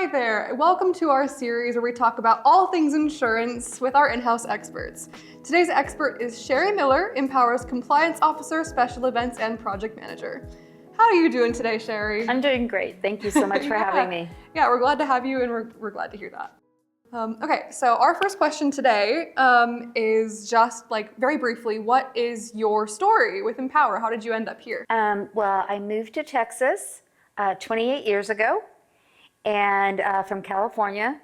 Hi there, welcome to our series where we talk about all things insurance with our in-house experts. Today's expert is Sherri Miller, Empower's Compliance Officer, Special Events, and Project Manager. How are you doing today, Sherri? I'm doing great. Thank you so much for having me. Yeah, we're glad to have you and we're glad to hear that. Okay, so our first question today is just like very briefly, what is your story with Empower? How did you end up here? Well, I moved to Texas 28 years ago and from California.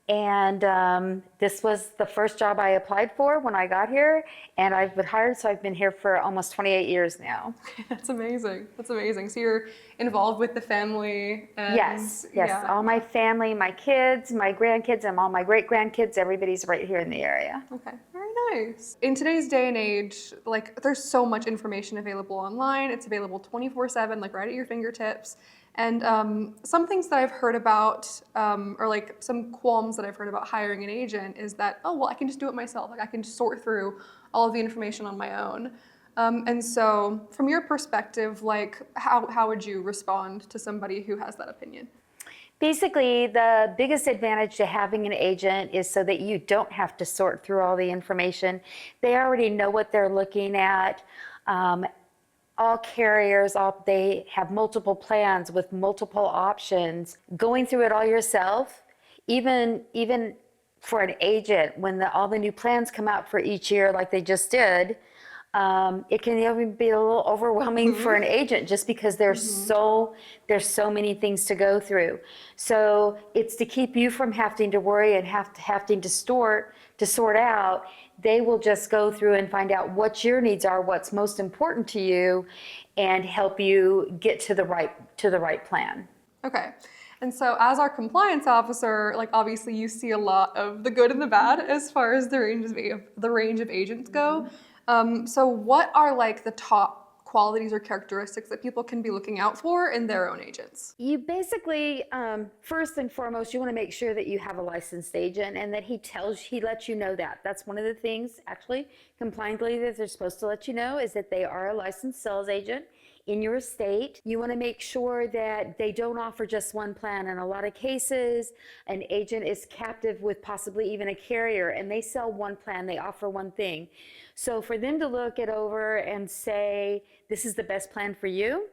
And this was the first job I applied for when I got here, and I've been hired, so I've been here for almost 28 years now. That's amazing. That's amazing. So you're involved with the family? And, yes. Yeah. All my family, my kids, my grandkids, and all my great-grandkids, everybody's right here in the area. Okay, very nice. In today's day and age, like there's so much information available online. It's available 24/7, like right at your fingertips. And some things that I've heard about, or like some qualms that I've heard about hiring an agent is that, oh, well, I can just do it myself. Like I can just sort through all of the information on my own. And so from your perspective, like how would you respond to somebody who has that opinion? Basically, the biggest advantage to having an agent is so that you don't have to sort through all the information. They already know what they're looking at. All carriers, they have multiple plans with multiple options. Going through it all yourself, even for an agent, when all the new plans come out for each year like they just did, it can even be a little overwhelming for an agent just because there's so many things to go through. So it's to keep you from having to worry and having to sort out. They will just go through and find out what your needs are, what's most important to you, and help you get to the right plan. Okay. And so as our compliance officer, like obviously you see a lot of the good and the bad as far as the range of agents go. So what are like the top qualities or characteristics that people can be looking out for in their own agents? You basically, first and foremost, you want to make sure that you have a licensed agent and that he lets you know that. That's one of the things, actually, compliantly that they're supposed to let you know is that they are a licensed sales agent in your state. You want to make sure that they don't offer just one plan. In a lot of cases, an agent is captive with possibly even a carrier and they sell one plan, they offer one thing. So for them to look it over and say, this is the best plan for you,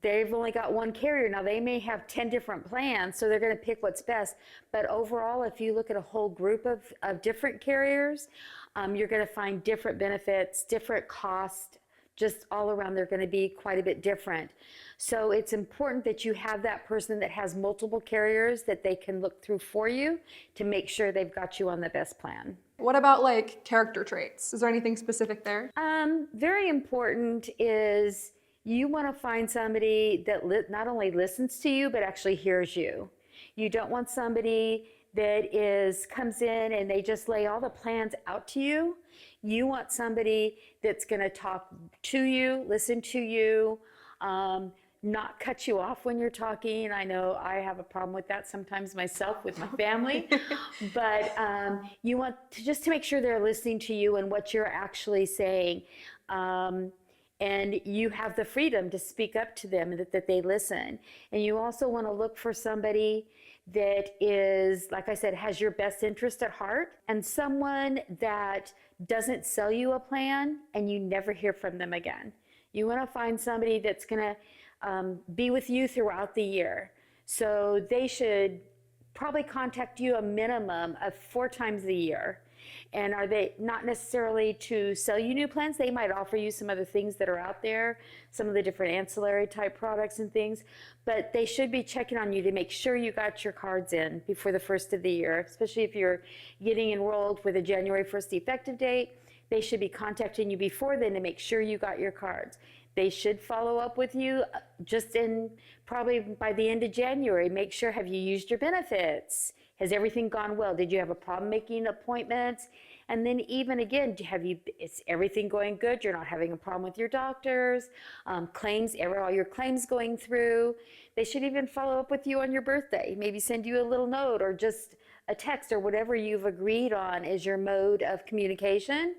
they've only got one carrier. Now they may have 10 different plans, so they're going to pick what's best. But overall, if you look at a whole group of different carriers, you're going to find different benefits, different costs, just all around they're going to be quite a bit different. So it's important that you have that person that has multiple carriers that they can look through for you to make sure they've got you on the best plan. What about like character traits? Is there anything specific there? Very important is you want to find somebody that not only listens to you, but actually hears you. You don't want somebody that comes in and they just lay all the plans out to you. You want somebody that's going to talk to you, listen to you, not cut you off when you're talking. I know I have a problem with that sometimes myself with my family, but you want to make sure they're listening to you and what you're actually saying. And you have the freedom to speak up to them, that they listen. And you also want to look for somebody that is, like I said, has your best interest at heart, and someone that doesn't sell you a plan and you never hear from them again. You want to find somebody that's going to be with you throughout the year. So they should probably contact you a minimum of 4 times a year. And are they not necessarily to sell you new plans? They might offer you some other things that are out there, some of the different ancillary type products and things, but they should be checking on you to make sure you got your cards in before the first of the year, especially if you're getting enrolled with a January 1st effective date. They should be contacting you before then to make sure you got your cards. They should follow up with you just probably by the end of January. Make sure, have you used your benefits? Has everything gone well? Did you have a problem making appointments? And then even again, is everything going good? You're not having a problem with your doctors, claims, all your claims going through. They should even follow up with you on your birthday, maybe send you a little note or just a text or whatever you've agreed on is your mode of communication.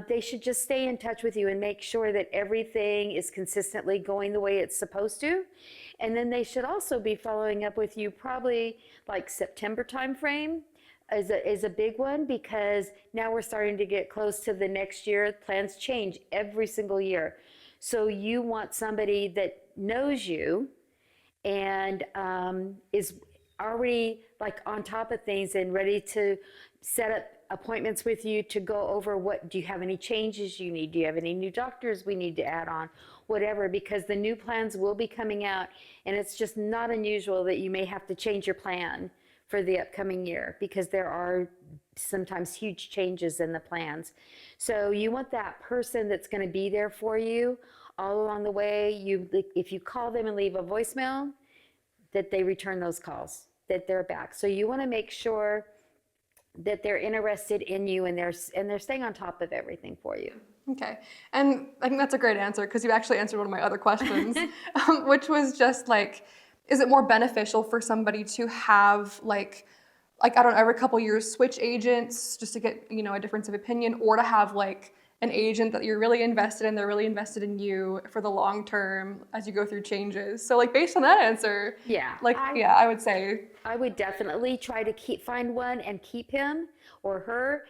They should just stay in touch with you and make sure that everything is consistently going the way it's supposed to. And then they should also be following up with you probably like September timeframe is a big one, because now we're starting to get close to the next year. Plans change every single year. So you want somebody that knows you and is already like on top of things and ready to set up appointments with you to go over what, do you have any changes you need? Do you have any new doctors we need to add on? Whatever, because the new plans will be coming out, and it's just not unusual that you may have to change your plan for the upcoming year, because there are sometimes huge changes in the plans. So you want that person that's going to be there for you all along the way. If you call them and leave a voicemail, that they return those calls, that they're back. So you want to make sure that they're interested in you, and they're staying on top of everything for you. Okay. And I think that's a great answer, because you actually answered one of my other questions, which was just like, is it more beneficial for somebody to have like I don't know, every couple years switch agents just to get, a difference of opinion, or to have like an agent that you're really invested in, they're really invested in you for the long term as you go through changes? So like based on that answer, I would say I would definitely try to find one and keep him or her,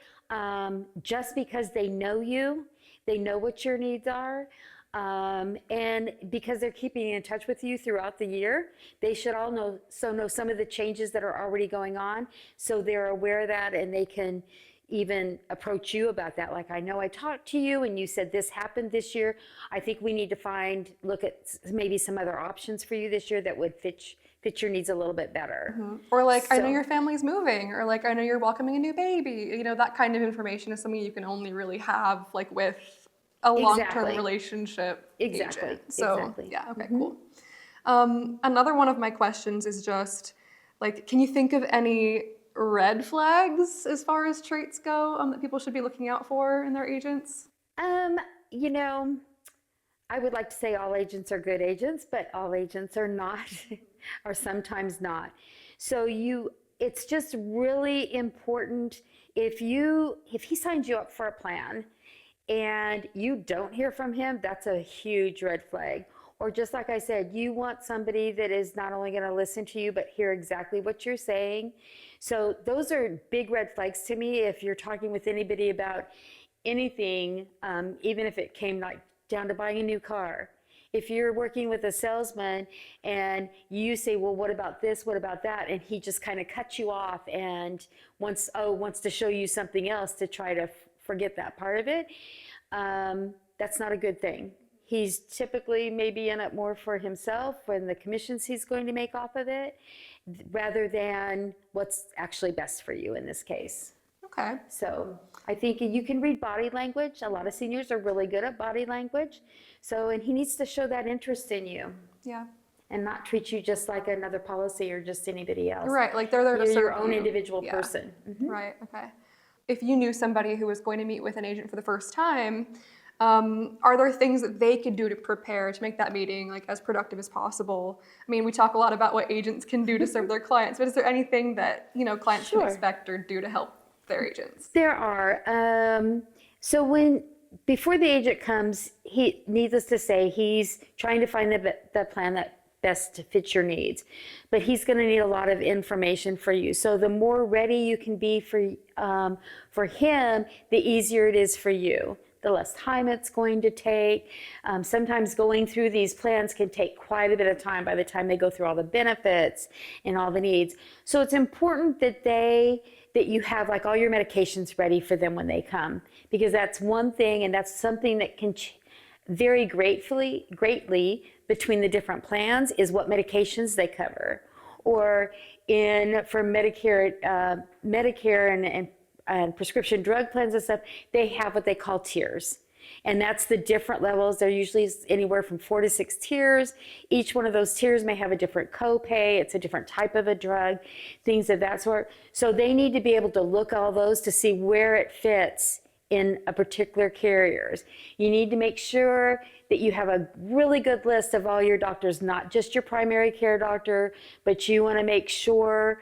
just because they know you, they know what your needs are. And because they're keeping in touch with you throughout the year, they should all know some of the changes that are already going on, so they're aware of that, and they can even approach you about that. Like, I know I talked to you and you said this happened this year. I think we need to look at maybe some other options for you this year that would fit your needs a little bit better. Mm-hmm. Or like, I know your family's moving, or like, I know you're welcoming a new baby. That kind of information is something you can only really have like with a long-term relationship agent. So yeah, okay, cool. Another one of my questions is just like, can you think of any red flags as far as traits go that people should be looking out for in their agents? I would like to say all agents are good agents, but all agents are not, or sometimes not. So it's just really important, if he signs you up for a plan and you don't hear from him, that's a huge red flag. Or just like I said, you want somebody that is not only going to listen to you, but hear exactly what you're saying. So those are big red flags to me. If you're talking with anybody about anything, even if it came like down to buying a new car, if you're working with a salesman and you say, well, what about this, what about that? And he just kind of cuts you off and wants to show you something else to try to forget that part of it, that's not a good thing. He's typically maybe in it more for himself and the commissions he's going to make off of it, rather than what's actually best for you in this case. Okay. So I think you can read body language. A lot of seniors are really good at body language. And he needs to show that interest in you. Yeah. And not treat you just like another policy or just anybody else. Right, like they're there to serve your own you. individual person. Mm-hmm. Right, okay. If you knew somebody who was going to meet with an agent for the first time, are there things that they could do to prepare to make that meeting like as productive as possible? I mean, we talk a lot about what agents can do to serve their clients, but is there anything that clients can expect or do to help their agents? There are. Before the agent comes, needless to say, he's trying to find the plan that best fits your needs, but he's going to need a lot of information for you. So the more ready you can be for him, the easier it is for you. The less time it's going to take. Sometimes going through these plans can take quite a bit of time by the time they go through all the benefits and all the needs. So it's important that you have like all your medications ready for them when they come, because that's one thing, and that's something that can vary greatly between the different plans, is what medications they cover. Or for Medicare and prescription drug plans and stuff, they have what they call tiers. And that's the different levels. They're usually anywhere from 4 to 6 tiers. Each one of those tiers may have a different copay. It's a different type of a drug, things of that sort. So they need to be able to look at all those to see where it fits in a particular carriers. You need to make sure that you have a really good list of all your doctors, not just your primary care doctor, but you want to make sure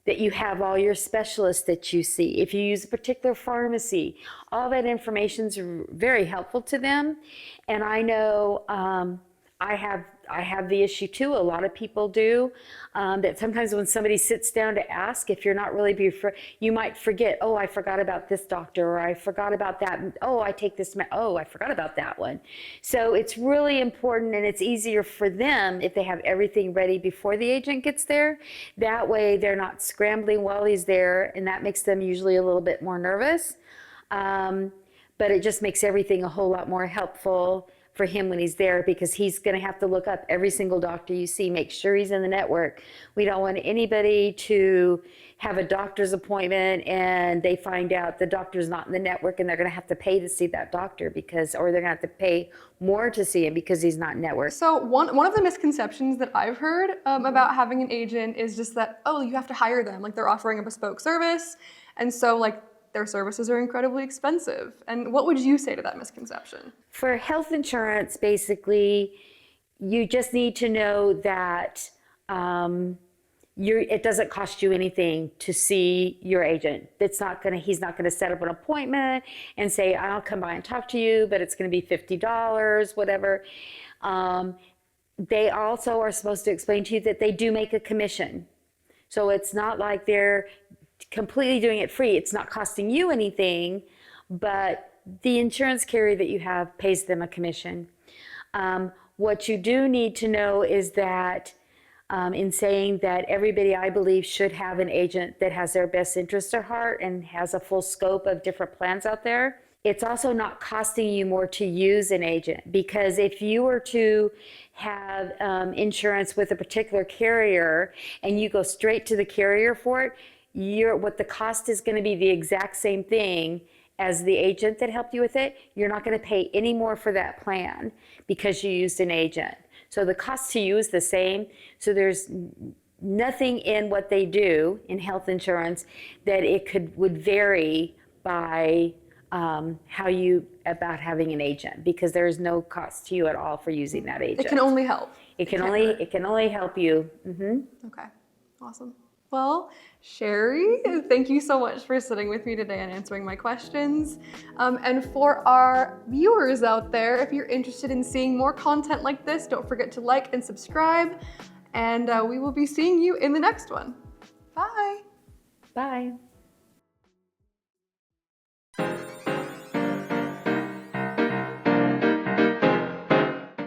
that you have all your specialists that you see. If you use a particular pharmacy, all that information is very helpful to them. And I know I have the issue too. A lot of people do that. Sometimes when somebody sits down to ask, if you're not really you might forget. Oh, I forgot about this doctor, or I forgot about that. Oh, I take this. Oh, I forgot about that one. So it's really important, and it's easier for them if they have everything ready before the agent gets there. That way, they're not scrambling while he's there, and that makes them usually a little bit more nervous. But it just makes everything a whole lot more helpful for him when he's there, because he's going to have to look up every single doctor you see, make sure he's in the network. We don't want anybody to have a doctor's appointment and they find out the doctor's not in the network and they're going to have to pay to see that doctor, or they're going to have to pay more to see him because he's not in network. So one of the misconceptions that I've heard about having an agent is just that, oh, you have to hire them, like they're offering a bespoke service, and so like their services are incredibly expensive. And what would you say to that misconception? For health insurance, basically, you just need to know that it doesn't cost you anything to see your agent. He's not gonna set up an appointment and say, I'll come by and talk to you, but it's gonna be $50, whatever. They also are supposed to explain to you that they do make a commission. So it's not like they're completely doing it free. It's not costing you anything, but the insurance carrier that you have pays them a commission. What you do need to know is that in saying that everybody, I believe, should have an agent that has their best interest at heart and has a full scope of different plans out there. It's also not costing you more to use an agent, because if you were to have insurance with a particular carrier and you go straight to the carrier for it, what the cost is going to be the exact same thing as the agent that helped you with it. You're not going to pay any more for that plan because you used an agent. So the cost to you is the same. So there's nothing in what they do in health insurance that would vary by about havhaving an agent, because there is no cost to you at all for using that agent. It can only help. It can only help you. Mm-hmm. Okay, awesome. Well, Sherri, thank you so much for sitting with me today and answering my questions. And for our viewers out there, if you're interested in seeing more content like this, don't forget to like and subscribe. And we will be seeing you in the next one. Bye. Bye.